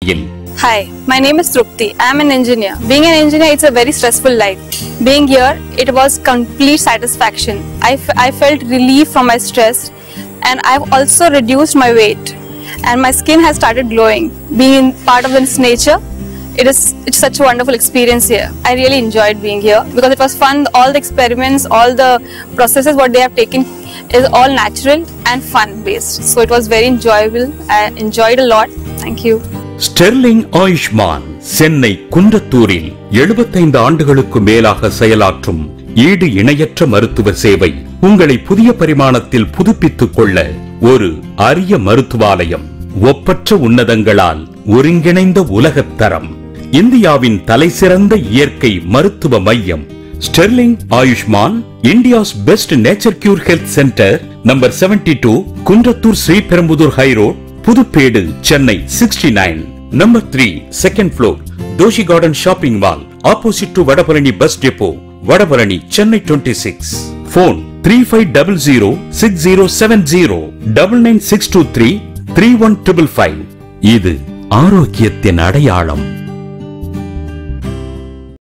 Hi, my name is Trupti. I am an engineer. Being an engineer, it's a very stressful life. Being here, it was complete satisfaction. I felt relief from my stress, and I've also reduced my weight, and my skin has started glowing. Being part of this nature, it's such a wonderful experience here. I really enjoyed being here because it was fun. All the experiments, all the processes what they have taken is all natural and fun based. So it was very enjoyable. I enjoyed a lot. Thank you. Sterling Ayushman Chennai குன்றத்தூரில் 75 ஆண்டுகளுக்கு மேலாக செயலாற்றும் ஈடு இணையற்ற மருத்துவ சேவை உங்களை புதிய பரிமாணத்தில் புதுப்பித்துக் கொள்ள ஒரு அரிய மருத்துவாலயம். ஒப்பற்ற உன்னதங்களால் ஒருங்கிணைந்த உலகத்தரம். இந்தியாவின் தலைசிறந்த இயற்கை மருத்துவ மையம் Sterling Ayushman, India's best nature cure health centre, number 72, Kundrathur Sriperumbudur high road, Puduppedu, Chennai 69. Number 3, second floor, Doshi Garden Shopping Mall, opposite to Vadapalani Bus Depot, Vadapalani, Chennai 26. Phone 3500-6070 99623 31555. இது ஆரோக்கியத்தின் அடையாளம்.